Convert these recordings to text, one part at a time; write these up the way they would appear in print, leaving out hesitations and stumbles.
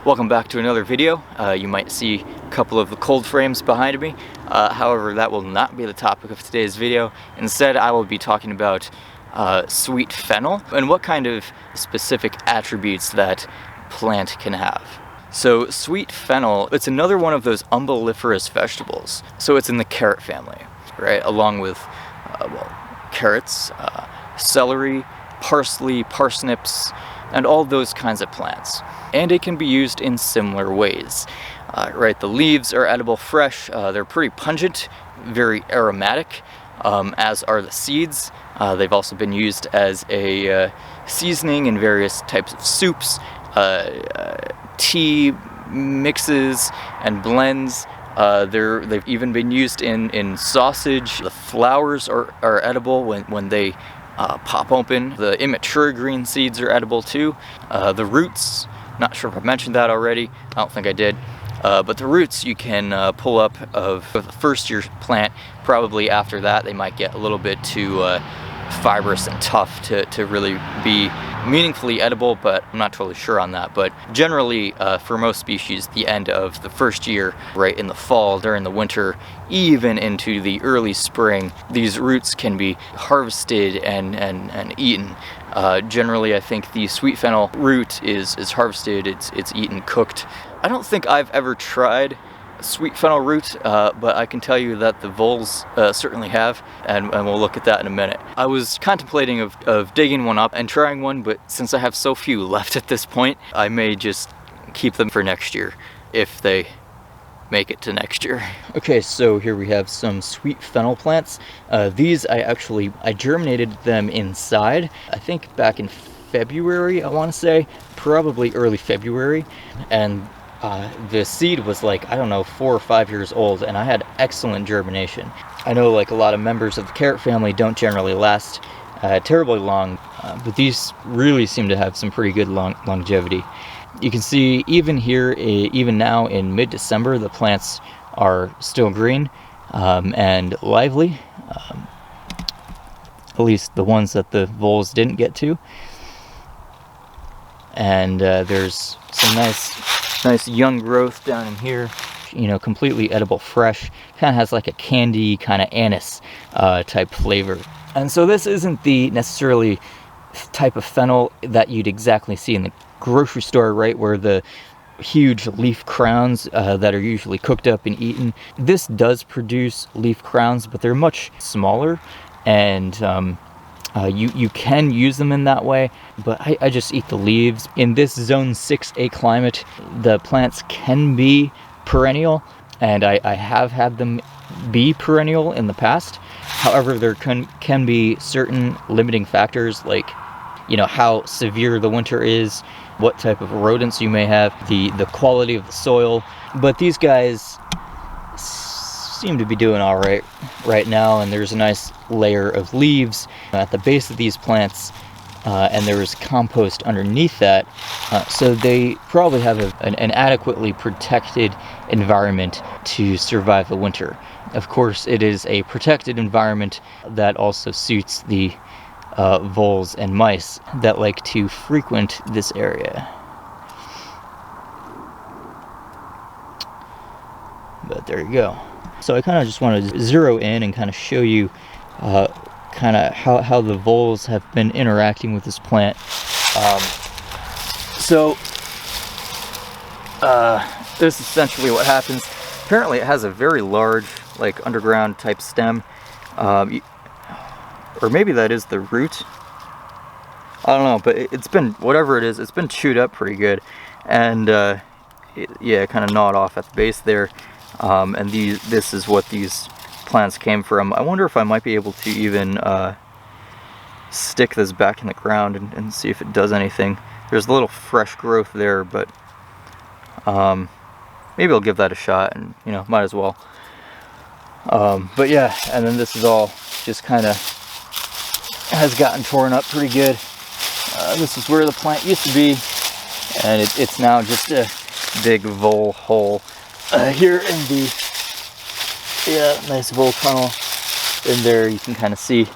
Welcome back to another video. You might see a couple of the cold frames behind me. However, that will not be the topic of today's video. Instead, I will be talking about sweet fennel and what kind of specific attributes that plant can have. So sweet fennel, it's another one of those umbelliferous vegetables. So it's in the carrot family, right? Along with carrots, celery, parsley, parsnips, and all those kinds of plants. And it can be used in similar ways. Right, the leaves are edible fresh. They're pretty pungent, very aromatic, as are the seeds. They've also been used as a seasoning in various types of soups, tea mixes and blends. They've even been used in sausage. The flowers are edible when they pop open. The immature green seeds are edible too. The roots, not sure if I mentioned that already. I don't think I did. But the roots you can pull up of the first year plant. Probably after that they might get a little bit too fibrous and tough to really be meaningfully edible, but I'm not totally sure on that. But generally, for most species, the end of the first year, right in the fall, during the winter, even into the early spring, these roots can be harvested and eaten. Generally, I think the sweet fennel root is harvested, it's eaten cooked. I don't think I've ever tried sweet fennel root, but I can tell you that the voles certainly have, and we'll look at that in a minute. I was contemplating of digging one up and trying one, but since I have so few left at this point, I may just keep them for next year, if they make it to next year. Okay, so here we have some sweet fennel plants. These I germinated them inside, I think back in February, I want to say, probably early February, and the seed was like, I don't know, 4 or 5 years old, and I had excellent germination. I know like a lot of members of the carrot family don't generally last terribly long, but these really seem to have some pretty good longevity. You can see even here, even now in mid-December, the plants are still green and lively, at least the ones that the voles didn't get to. And there's some nice young growth down in here, you know, completely edible fresh. Kind of has like a candy, kind of anise type flavor. And so this isn't the necessarily type of fennel that you'd exactly see in the grocery store, right, where the huge leaf crowns that are usually cooked up and eaten. This does produce leaf crowns, but they're much smaller, and you can use them in that way, but I just eat the leaves. In this zone 6A climate, the plants can be perennial, and I have had them be perennial in the past. However, there can be certain limiting factors, like, you know, how severe the winter is, what type of rodents you may have, the quality of the soil. But these guys seem to be doing all right now, and there's a nice layer of leaves at the base of these plants, and there is compost underneath that, so they probably have an adequately protected environment to survive the winter. Of course, it is a protected environment that also suits the voles and mice that like to frequent this area. But there you go. So I kind of just want to zero in and kind of show you kind of how the voles have been interacting with this plant. This is essentially what happens. Apparently it has a very large, like, underground type stem, or maybe that is the root. I don't know, but it's been, whatever it is, it's been chewed up pretty good, and it kind of gnawed off at the base there. And this is what these plants came from. I wonder if I might be able to even stick this back in the ground and see if it does anything. There's a little fresh growth there, but maybe I'll give that a shot, and, you know, might as well. But yeah, and then this is all just kind of has gotten torn up pretty good. This is where the plant used to be, and it's now just a big vole hole. Here in the nice vole tunnel in there, you can kind of see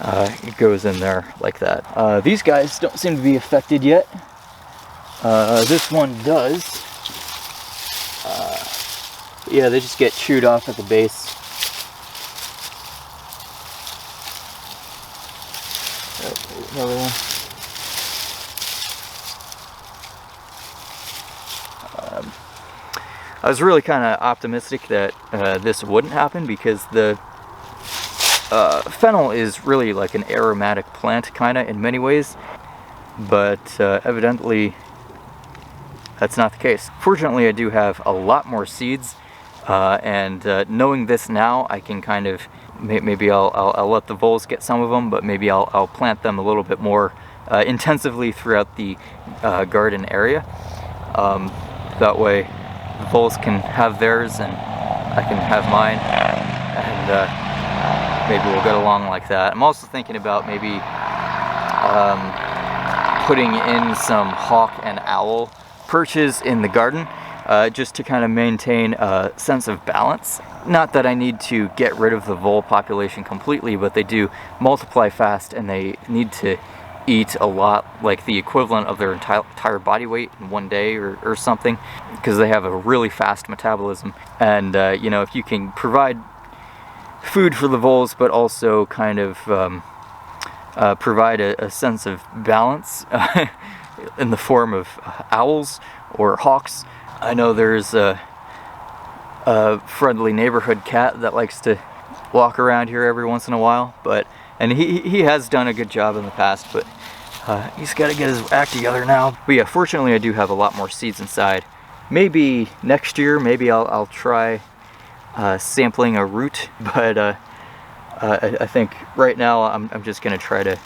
it goes in there like that. These guys don't seem to be affected yet. This one does. Yeah, they just get chewed off at the base. There's another one. I was really kind of optimistic that this wouldn't happen because the fennel is really like an aromatic plant kind of in many ways, but evidently that's not the case. Fortunately, I do have a lot more seeds, and knowing this now, I can kind of, maybe I'll let the voles get some of them, but maybe I'll plant them a little bit more intensively throughout the garden area. That way the voles can have theirs and I can have mine, and maybe we'll get along like that. I'm also thinking about maybe putting in some hawk and owl perches in the garden, just to kind of maintain a sense of balance. Not that I need to get rid of the vole population completely, but they do multiply fast and they need to eat a lot, like the equivalent of their entire body weight in one day or something, because they have a really fast metabolism. And you know, if you can provide food for the voles but also kind of provide a sense of balance in the form of owls or hawks. I know there's a friendly neighborhood cat that likes to walk around here every once in a while, and he has done a good job in the past, but he's got to get his act together now. But yeah, fortunately I do have a lot more seeds inside. Maybe next year, maybe I'll try sampling a root, but I think right now I'm just going to try to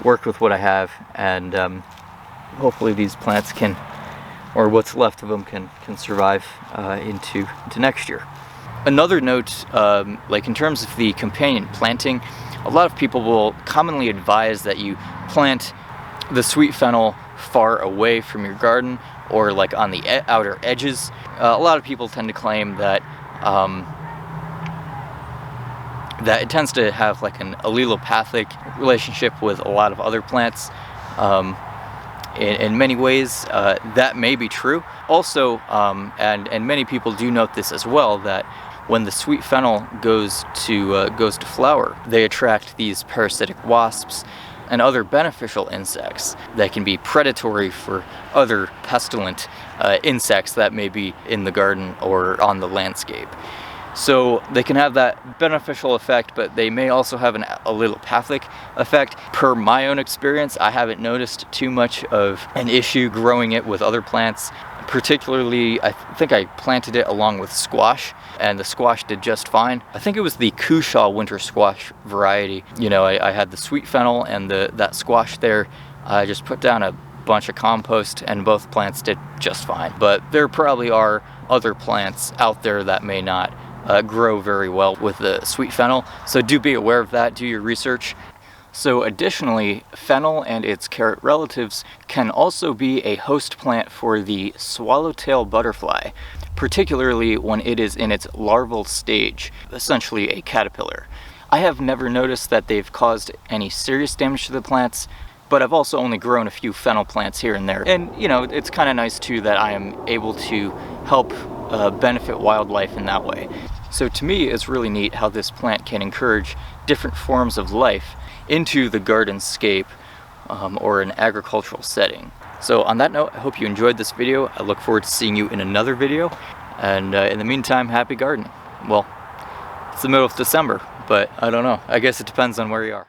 work with what I have, and hopefully these plants can, or what's left of them, can survive into next year. Another note, like in terms of the companion planting, a lot of people will commonly advise that you plant the sweet fennel far away from your garden, or like on the outer edges. A lot of people tend to claim that that it tends to have like an allelopathic relationship with a lot of other plants. In many ways, that may be true. Also, and many people do note this as well, that when the sweet fennel goes to flower, they attract these parasitic wasps and other beneficial insects that can be predatory for other pestilent insects that may be in the garden or on the landscape. So they can have that beneficial effect, but they may also have an allelopathic effect. Per my own experience, I haven't noticed too much of an issue growing it with other plants. Particularly, I think I planted it along with squash, and the squash did just fine. I think it was the Cushaw winter squash variety. You know, I had the sweet fennel and that squash there. I just put down a bunch of compost and both plants did just fine. But there probably are other plants out there that may not grow very well with the sweet fennel, so do be aware of that, do your research. So additionally, fennel and its carrot relatives can also be a host plant for the swallowtail butterfly, particularly when it is in its larval stage, essentially a caterpillar. I have never noticed that they've caused any serious damage to the plants, but I've also only grown a few fennel plants here and there. And you know, it's kind of nice too that I am able to help benefit wildlife in that way. So to me, it's really neat how this plant can encourage different forms of life into the garden-scape or an agricultural setting. So on that note, I hope you enjoyed this video. I look forward to seeing you in another video. And in the meantime, happy gardening. Well, it's the middle of December, but I don't know. I guess it depends on where you are.